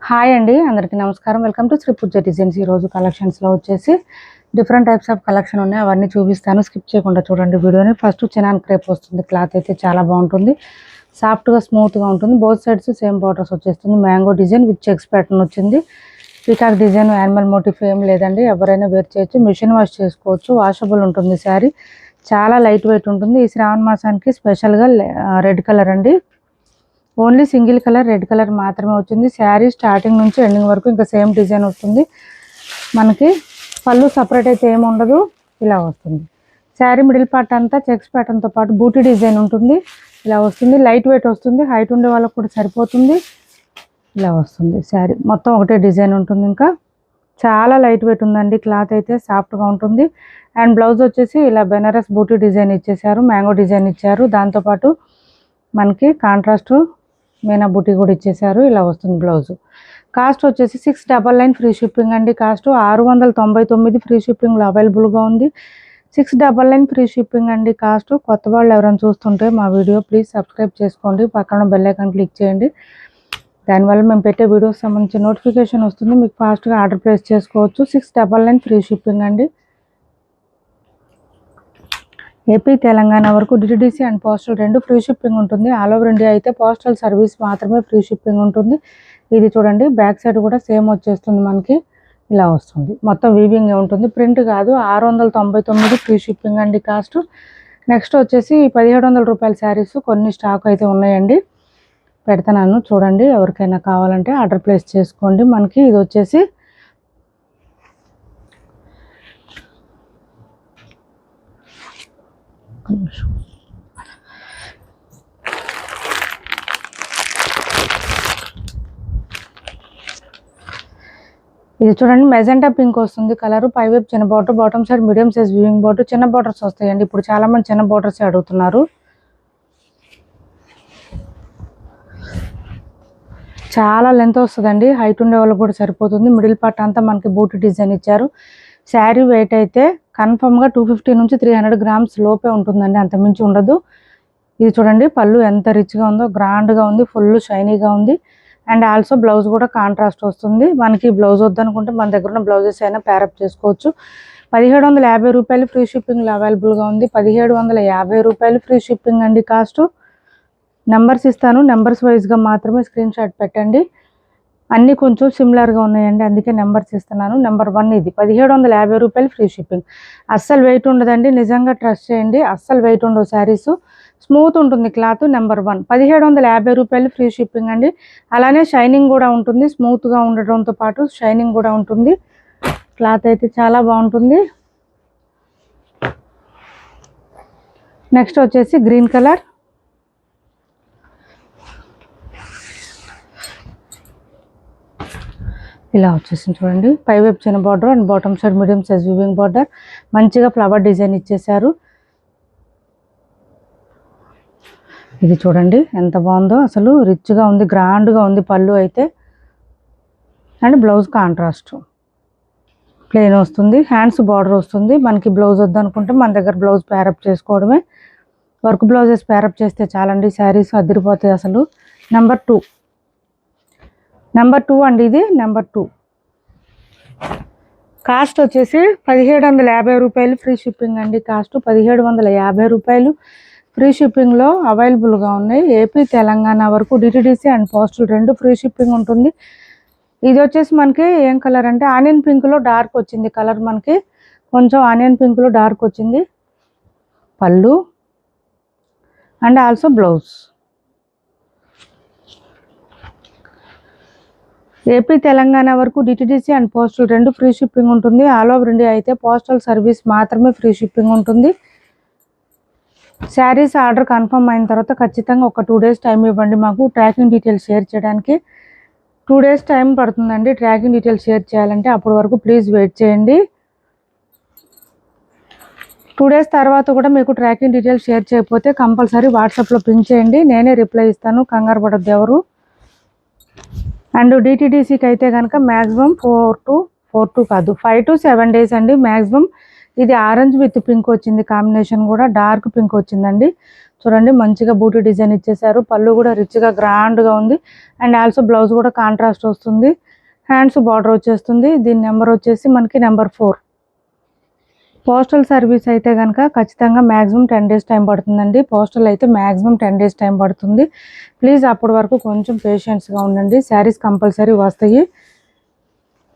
Hi అండి, అందరికీ నమస్కారం. Welcome to Sri Pooja designs. ఈరోజు కలెక్షన్స్లో వచ్చేసి డిఫరెంట్ టైప్స్ ఆఫ్ కలెక్షన్ ఉన్నాయి, అవన్నీ చూపిస్తాను. స్కిప్ చేయకుండా చూడండి వీడియోని. ఫస్ట్ చినాన్ క్రేప్ వస్తుంది. క్లాత్ అయితే చాలా బాగుంటుంది, సాఫ్ట్గా స్మూత్గా ఉంటుంది. బోత్ సైడ్స్ సేమ్ బార్డర్స్ వచ్చేస్తుంది. Mango design with checks pattern వచ్చింది. పీకాక్ డిజైన్, యానిమల్ మోటిఫ్ ఏం లేదండి, ఎవరైనా వేర్ చేయొచ్చు. మిషన్ వాష్ చేసుకోవచ్చు, వాషబుల్ ఉంటుంది. శారీ చాలా లైట్ వెయిట్ ఉంటుంది. ఈ శ్రావణ మాసానికి స్పెషల్గా రెడ్ కలర్ అండి, only single colour red colour మాత్రమే వచ్చింది. శారీ స్టార్టింగ్ నుంచి ఎండింగ్ వరకు ఇంకా సేమ్ డిజైన్ వస్తుంది. మనకి పళ్ళు సపరేట్ అయితే ఏమి ఉండదు, ఇలా వస్తుంది. శారీ మిడిల్ పార్ట్ అంతా చెక్స్ ప్యాటర్న్తో పాటు బూటీ డిజైన్ ఉంటుంది. ఇలా వస్తుంది, లైట్ వెయిట్ వస్తుంది. హైట్ ఉండే వాళ్ళకు కూడా సరిపోతుంది. ఇలా వస్తుంది. శారీ మొత్తం ఒకటే డిజైన్ ఉంటుంది. ఇంకా చాలా లైట్ వెయిట్ ఉందండి. క్లాత్ అయితే సాఫ్ట్గా ఉంటుంది. అండ్ బ్లౌజ్ వచ్చేసి ఇలా బెనారస్ బూటీ డిజైన్ ఇచ్చేసారు, మ్యాంగో డిజైన్ ఇచ్చారు. దాంతోపాటు మనకి కాంట్రాస్ట్ మీనా బూటీ కూడా ఇచ్చేసారు. ఇలా వస్తుంది బ్లౌజు. కాస్ట్ వచ్చేసి 699 ఫ్రీ షిప్పింగ్ అండి. కాస్ట్ 699 ఫ్రీ షిప్పింగ్లో అవైలబుల్గా ఉంది. 699 ఫ్రీ షిప్పింగ్ అండి కాస్ట్. కొత్త వాళ్ళు ఎవరైనా చూస్తుంటే మా వీడియో ప్లీజ్ సబ్స్క్రైబ్ చేసుకోండి, పక్కన బెల్ ఐకాన్ క్లిక్ చేయండి. దానివల్ల మేము పెట్టే వీడియోస్ సంబంధించి నోటిఫికేషన్ వస్తుంది, మీకు ఫాస్ట్గా ఆర్డర్ ప్లేస్ చేసుకోవచ్చు. 699 ఫ్రీ షిప్పింగ్ అండి. ఏపీ తెలంగాణ వరకు డిటిడిసి అండ్ పోస్టల్ రెండు ఫ్రీ షిప్పింగ్ ఉంటుంది. ఆల్ ఓవర్ ఇండియా అయితే పోస్టల్ సర్వీస్ మాత్రమే ఫ్రీ షిప్పింగ్ ఉంటుంది. ఇది చూడండి, బ్యాక్ సైడ్ కూడా సేమ్ వచ్చేస్తుంది. మనకి ఇలా వస్తుంది. మొత్తం వీవింగ్ ఉంటుంది, ప్రింట్ కాదు. 699 ఫ్రీ షిప్పింగ్ అండి కాస్ట్. నెక్స్ట్ వచ్చేసి 1700 రూపాయల శారీస్ కొన్ని స్టాక్ అయితే ఉన్నాయండి, పెడతాను చూడండి. ఎవరికైనా కావాలంటే ఆర్డర్ ప్లేస్ చేసుకోండి. మనకి ఇది వచ్చేసి ఇది చూడండి, మెజెంటా పింక్ వస్తుంది కలర్. పై వైపు చిన్న border, bottom side medium size weaving border. చిన్న బార్డర్స్ వస్తాయండి, ఇప్పుడు చాలా మంది చిన్న బార్డర్స్ అడుగుతున్నారు. చాలా లెంత్ వస్తుందండి, హైట్ ఉండే వాళ్ళకి కూడా సరిపోతుంది. మిడిల్ పార్ట్ అంతా మనకి బూటీ డిజైన్ ఇచ్చారు. శారీ వెయిట్ అయితే కన్ఫర్మ్గా 250 నుంచి 300 గ్రామ్స్ లోపే ఉంటుందండి, అంతమించి ఉండదు. ఇది చూడండి, పళ్ళు ఎంత రిచ్గా ఉందో, గ్రాండ్గా ఉంది, ఫుల్ షైనీగా ఉంది. అండ్ ఆల్సో బ్లౌజ్ కూడా కాంట్రాస్ట్ వస్తుంది. మనకి బ్లౌజ్ వద్దనుకుంటే మన దగ్గర ఉన్న బ్లౌజెస్ అయినా ప్యారప్ చేసుకోవచ్చు. 1750 రూపాయలు ఫ్రీ షిప్పింగ్లో అవైలబుల్గా ఉంది. 1750 రూపాయలు ఫ్రీ షిప్పింగ్ అండి కాస్ట్. నెంబర్స్ ఇస్తాను, నెంబర్స్ వైజ్గా మాత్రమే స్క్రీన్ షాట్ పెట్టండి. అన్నీ కొంచెం సిమిలర్గా ఉన్నాయండి, అందుకే నెంబర్స్ ఇస్తున్నాను. నెంబర్ 1 ఇది 1750 రూపాయలు ఫ్రీ షిప్పింగ్. అస్సలు వెయిట్ ఉండదండి, నిజంగా ట్రస్ట్ చేయండి. అస్సలు వెయిట్ ఉండవు శారీస్, స్మూత్ ఉంటుంది క్లాత్. నెంబర్ 1 1750 రూపాయలు ఫ్రీ షిప్పింగ్ అండి. అలానే షైనింగ్ కూడా ఉంటుంది, స్మూత్గా ఉండటంతో పాటు షైనింగ్ కూడా ఉంటుంది. క్లాత్ అయితే చాలా బాగుంటుంది. నెక్స్ట్ వచ్చేసి గ్రీన్ కలర్. ఇలా వచ్చేసింది చూడండి, పై వైపు చిన్న border and bottom side medium size weaving border. మంచిగా ఫ్లవర్ డిజైన్ ఇచ్చేసారు. ఇది చూడండి ఎంత బాగుందో, అసలు రిచ్గా ఉంది, గ్రాండ్గా ఉంది. పళ్ళు అయితే అండ్ బ్లౌజ్ కాంట్రాస్ట్ ప్లెయిన్ వస్తుంది, హ్యాండ్స్ బార్డర్ వస్తుంది. మనకి బ్లౌజ్ వద్దనుకుంటే మన దగ్గర బ్లౌజ్ ప్యారప్ చేసుకోవడమే. వర్క్ బ్లౌజెస్ ప్యారప్ చేస్తే చాలండి, శారీస్ అదిరిపోతాయి అసలు. నెంబర్ 2 అండి, ఇది నెంబర్ 2. కాస్ట్ వచ్చేసి 1750 రూపాయలు ఫ్రీ షిప్పింగ్ అండి. కాస్ట్ 1750 రూపాయలు ఫ్రీ షిప్పింగ్లో అవైలబుల్గా ఉన్నాయి. ఏపీ తెలంగాణ వరకు డిటిడిసి అండ్ పోస్టల్ రెండు ఫ్రీ షిప్పింగ్ ఉంటుంది. ఇది వచ్చేసి మనకి ఏం కలర్ అంటే ఆనియన్ పింక్లో డార్క్ వచ్చింది కలర్. మనకి కొంచెం ఆనియన్ పింక్లో డార్క్ వచ్చింది. పళ్ళు and also blouse. AP Telangana వరకు డిటిడిసి అండ్ పోస్టల్ రెండు ఫ్రీ షిప్పింగ్ ఉంటుంది. ఆల్ ఓవర్ ఇండియా అయితే పోస్టల్ సర్వీస్ మాత్రమే ఫ్రీ షిప్పింగ్ ఉంటుంది. శారీస్ ఆర్డర్ కన్ఫర్మ్ అయిన తర్వాత ఖచ్చితంగా ఒక 2 డేస్ టైం ఇవ్వండి మాకు, ట్రాకింగ్ డీటెయిల్స్ షేర్ చేయడానికి. 2 డేస్ టైం పడుతుందండి ట్రాకింగ్ డీటెయిల్స్ షేర్ చేయాలంటే. అప్పటి వరకు ప్లీజ్ వెయిట్ చేయండి. 2 డేస్ తర్వాత కూడా మీకు ట్రాకింగ్ డీటెయిల్స్ షేర్ చేయకపోతే కంపల్సరీ వాట్సాప్లో పింక్ చేయండి, నేనే రిప్లై ఇస్తాను, కంగారు పడద్దు ఎవరు. అండ్ డిటిడిసికి అయితే కనుక మ్యాక్సిమం 5 to 7 డేస్ అండి మ్యాక్సిమం. ఇది ఆరెంజ్ విత్ పింక్ వచ్చింది, కాంబినేషన్ కూడా డార్క్ పింక్ వచ్చిందండి. చూడండి మంచిగా బూటీ డిజైన్ ఇచ్చేసారు. పళ్ళు కూడా రిచ్గా గ్రాండ్గా ఉంది. అండ్ ఆల్సో బ్లౌజ్ కూడా కాంట్రాస్ట్ వస్తుంది. హ్యాండ్స్ బార్డర్ వచ్చేస్తుంది. దీని నెంబర్ వచ్చేసి మనకి నెంబర్ 4. పోస్టల్ సర్వీస్ అయితే కనుక ఖచ్చితంగా మ్యాక్సిమం 10 days టైం పడుతుందండి. పోస్టల్ అయితే మ్యాక్సిమం 10 days టైం పడుతుంది. ప్లీజ్ అప్పటి వరకు కొంచెం పేషెన్స్గా ఉండండి. శారీస్ కంపల్సరీ వస్తాయి.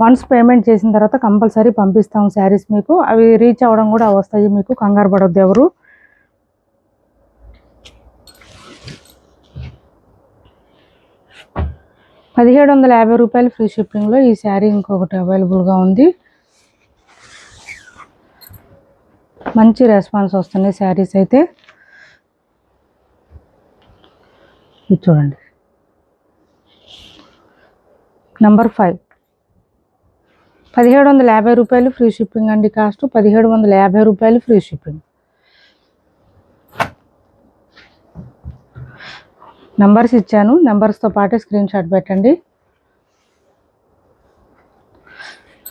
వన్స్ పేమెంట్ చేసిన తర్వాత కంపల్సరీ పంపిస్తాం శారీస్ మీకు. అవి రీచ్ అవ్వడం కూడా వస్తాయి మీకు, కంగారు పడొద్దు ఎవరు. ₹1750 ఫ్రీ షిప్పింగ్లో ఈ శారీ ఇంకొకటి అవైలబుల్గా ఉంది. మంచి రెస్పాన్స్ వస్తున్నాయి శారీస్ అయితే. ఇది చూడండి నెంబర్ 5. ₹1750 ఫ్రీ షిప్పింగ్ అండి. Cost ₹1750 free shipping. నెంబర్స్ ఇచ్చాను, నెంబర్స్తో పాటే స్క్రీన్ షాట్ పెట్టండి.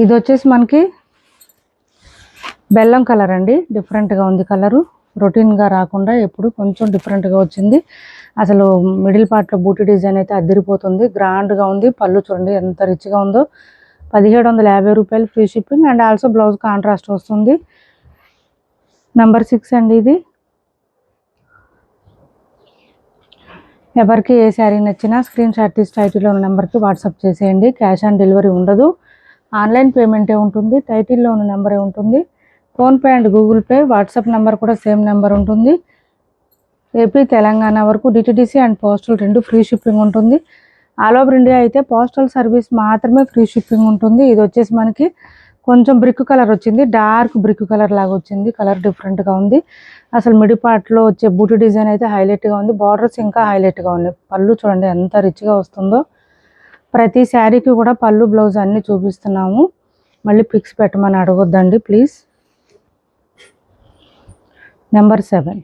ఇది వచ్చేసి మనకి బెల్లం కలర్ అండి. డిఫరెంట్గా ఉంది కలరు, రొటీన్గా రాకుండా ఎప్పుడు కొంచెం డిఫరెంట్గా వచ్చింది. అసలు మిడిల్ పార్ట్లో బూటీ డిజైన్ అయితే అదిరిపోతుంది, గ్రాండ్గా ఉంది. పళ్ళు చూడండి ఎంత రిచ్గా ఉందో. ₹1750 free shipping and also blouse contrast వస్తుంది. నెంబర్ 6 అండి ఇది. ఎవరికి ఏ శారీ నచ్చినా స్క్రీన్ షాట్ తీసి టైటిల్లో ఉన్న నెంబర్కి వాట్సాప్ చేసేయండి. క్యాష్ ఆన్ డెలివరీ ఉండదు, ఆన్లైన్ పేమెంటే ఉంటుంది. టైటిల్లో ఉన్న నెంబరే ఉంటుంది. PhonePe and Google pay, WhatsApp number కూడా సేమ్ నెంబర్ ఉంటుంది. ఏపీ తెలంగాణ వరకు DTDC and postal 2 free shipping ఉంటుంది. ఆల్ ఓవర్ ఇండియా అయితే పోస్టల్ సర్వీస్ మాత్రమే ఫ్రీ షిప్పింగ్ ఉంటుంది. ఇది వచ్చేసి మనకి కొంచెం బ్రిక్ కలర్ వచ్చింది, డార్క్ బ్రిక్ కలర్ లాగా వచ్చింది. కలర్ డిఫరెంట్గా ఉంది. అసలు మిడి పార్ట్లో వచ్చే బూటీ డిజైన్ అయితే హైలైట్గా ఉంది. బార్డర్స్ ఇంకా హైలైట్గా ఉన్నాయి. పళ్ళు చూడండి ఎంత రిచ్గా వస్తుందో. ప్రతి శారీకి కూడా పళ్ళు బ్లౌజ్ అన్నీ చూపిస్తున్నాము. మళ్ళీ పిక్స్ పెట్టమని అడగొద్దండి ప్లీజ్. నెంబర్ 7.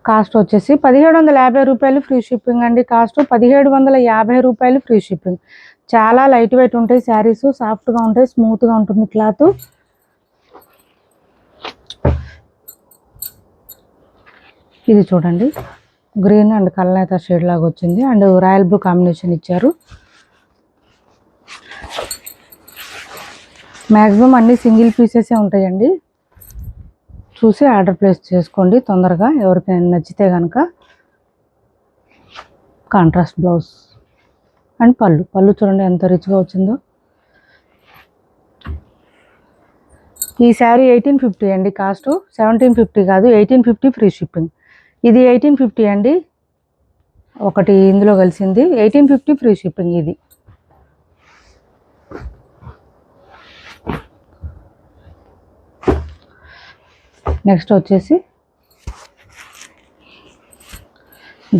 కాస్ట్ వచ్చేసి ₹1750 ఫ్రీ షిప్పింగ్ అండి. Cost ₹1750 free shipping. చాలా లైట్ వెయిట్ ఉంటాయి శారీస్, సాఫ్ట్గా ఉంటాయి, స్మూత్గా ఉంటుంది క్లాత్. ఇది చూడండి గ్రీన్ అండ్ కల్నేత షేడ్ లాగా వచ్చింది అండ్ రాయల్ బ్లూ కాంబినేషన్ ఇచ్చారు. మ్యాక్సిమం అన్ని సింగిల్ పీసెసే ఉంటాయండి. చూసి ఆర్డర్ ప్లేస్ చేసుకోండి తొందరగా ఎవరికైనా నచ్చితే కనుక. కాంట్రాస్ట్ బ్లౌజ్ అండ్ పళ్ళు చూడండి ఎంత రిచ్గా వచ్చిందో. ఈ శారీ 1850 అండి. కాస్ట్ 1750 కాదు, 1850 ఫ్రీ షిప్పింగ్. ఇది 1850 అండి, ఒకటి ఇందులో కలిసింది. 1850 ఫ్రీ షిప్పింగ్ ఇది. నెక్స్ట్ వచ్చేసి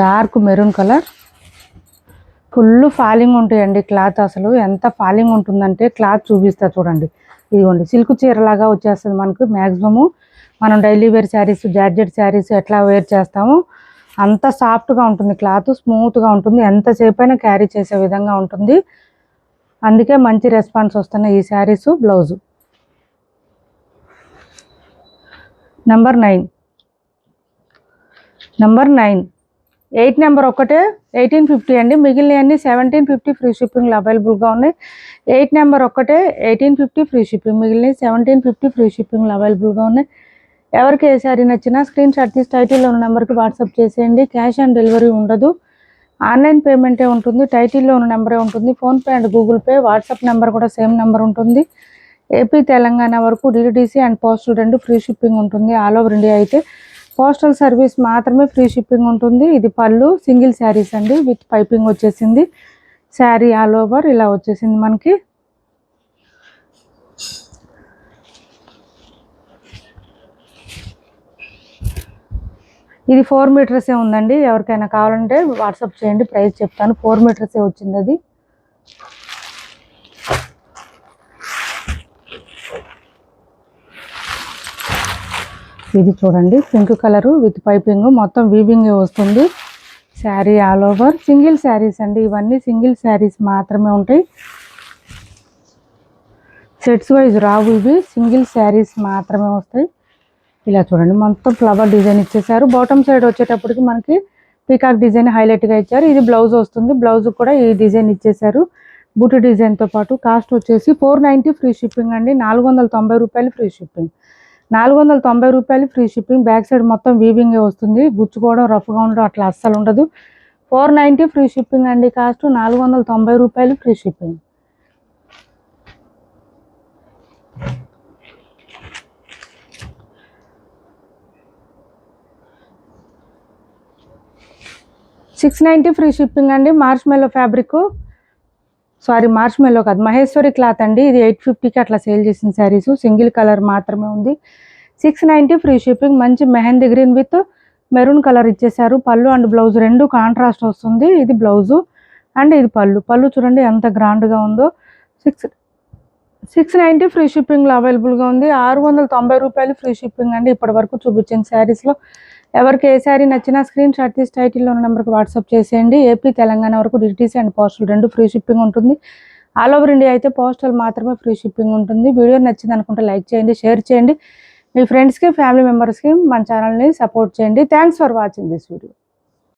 dark maroon colour. Full falling ఉంటాయండి క్లాత్. అసలు ఎంత ఫాలింగ్ ఉంటుందంటే క్లాత్ చూపిస్తా చూడండి. ఇదిగోండి సిల్క్ చీరలాగా వచ్చేస్తుంది మనకు. మ్యాక్సిమము మనం daily wear sarees, georgette sarees ఎట్లా వేర్ చేస్తామో అంత సాఫ్ట్గా ఉంటుంది క్లాత్, స్మూత్గా ఉంటుంది. ఎంతసేపు అయినా క్యారీ చేసే విధంగా ఉంటుంది. అందుకే మంచి రెస్పాన్స్ వస్తున్నాయి ఈ శారీస్. Blouse number 9. 8 నెంబర్ ఒక్కటే 1850 అండి. మిగిలినవన్నీ 1750 ఫ్రీ షిప్పింగ్లో అవైలబుల్గా ఉన్నాయి. 8 నెంబర్ ఒక్కటే 1850 ఫ్రీ షిప్పింగ్, మిగిలినవి 1750 ఫ్రీ షిప్పింగ్లో అవైలబుల్గా ఉన్నాయి. ఎవరికి ఏ శారీ నచ్చినా స్క్రీన్ షాట్ తీసి టైటిల్లో ఉన్న నెంబర్కి వాట్సాప్ చేసేయండి. క్యాష్ ఆన్ డెలివరీ ఉండదు, ఆన్లైన్ పేమెంటే ఉంటుంది. టైటిల్లో ఉన్న నెంబరే ఉంటుంది. PhonePe and Google pay, WhatsApp number కూడా సేమ్ నెంబర్ ఉంటుంది. ఏపీ తెలంగాణ వరకు DTDC and postal 2 free shipping ఉంటుంది. ఆల్ ఓవర్ ఇండియా అయితే పోస్టల్ సర్వీస్ మాత్రమే ఫ్రీ షిప్పింగ్ ఉంటుంది. ఇది పళ్ళు, సింగిల్ శారీస్ అండి విత్ పైపింగ్ వచ్చేసింది. శారీ ఆల్ ఓవర్ ఇలా వచ్చేసింది మనకి. ఇది 4 మీటర్సే ఉందండి. ఎవరికైనా కావాలంటే వాట్సాప్ చేయండి, ప్రైస్ చెప్తాను. 4 మీటర్సే వచ్చింది అది. ఇది చూడండి పింక్ కలరు విత్ పైపింగ్, మొత్తం వీవింగ్ వస్తుంది. Sari all over. Single saris అండి ఇవన్నీ, సింగిల్ శారీస్ మాత్రమే ఉంటాయి. సెట్స్ వైజ్ రావు, ఇవి సింగిల్ శారీస్ మాత్రమే వస్తాయి. ఇలా చూడండి, మొత్తం ఫ్లవర్ డిజైన్ ఇచ్చేసారు. బాటమ్ సైడ్ వచ్చేటప్పటికి మనకి పీకాక్ డిజైన్ హైలైట్గా ఇచ్చారు. ఇది బ్లౌజ్ వస్తుంది, బ్లౌజ్ కూడా ఈ డిజైన్ ఇచ్చేసారు బూటీ డిజైన్తో పాటు. కాస్ట్ వచ్చేసి 490 ఫ్రీ షిప్పింగ్ అండి. 490 రూపాయలు ఫ్రీ షిప్పింగ్. 490 రూపాయలు ఫ్రీ షిప్పింగ్. బ్యాక్ సైడ్ మొత్తం వీవింగే వస్తుంది, గుచ్చుకోవడం రఫ్గా ఉండడం అట్లా అస్సలు ఉండదు. 490 ఫ్రీ షిప్పింగ్ అండి. కాస్ట్ 490 రూపాయలు ఫ్రీ షిప్పింగ్. $690 ఫ్రీ షిప్పింగ్ అండి. మార్చ్ మెల్లో ఫ్యాబ్రిక్, మార్చ్ మెల్లో కాదు, మహేశ్వరి క్లాత్ అండి. ఇది 850కి అట్లా సేల్ చేసిన శారీస్, సింగిల్ కలర్ మాత్రమే ఉంది. 690 ఫ్రీ షిప్పింగ్. మంచి mehndi green with maroon colour ఇచ్చేసారు. పళ్ళు అండ్ బ్లౌజ్ రెండు కాంట్రాస్ట్ వస్తుంది. ఇది బ్లౌజు అండ్ ఇది పళ్ళు. పళ్ళు చూడండి ఎంత గ్రాండ్గా ఉందో. 690 ఫ్రీ షిప్పింగ్లో అవైలబుల్గా ఉంది. 690 రూపాయలు ఫ్రీ షిప్పింగ్ అండి. ఇప్పటి వరకు చూపించిన శారీస్లో ఎవరికి ఏ శారీ నచ్చినా స్క్రీన్ షాట్ తీసి టైటిల్లో ఉన్న నెంబర్కి వాట్సాప్ చేసేయండి. ఏపీ తెలంగాణ వరకు డిటీసీ అండ్ పోస్టల్ రెండు ఫ్రీ షిప్పింగ్ ఉంటుంది. ఆల్ ఓవర్ ఇండియా అయితే పోస్టల్ మాత్రమే ఫ్రీ షిప్పింగ్ ఉంటుంది. వీడియో నచ్చింది అనుకుంటే లైక్ చేయండి, షేర్ చేయండి, మీ ఫ్రెండ్స్కి ఫ్యామిలీ మెంబర్స్కి మన ఛానల్ని సపోర్ట్ చేయండి. Thanks for watching this video.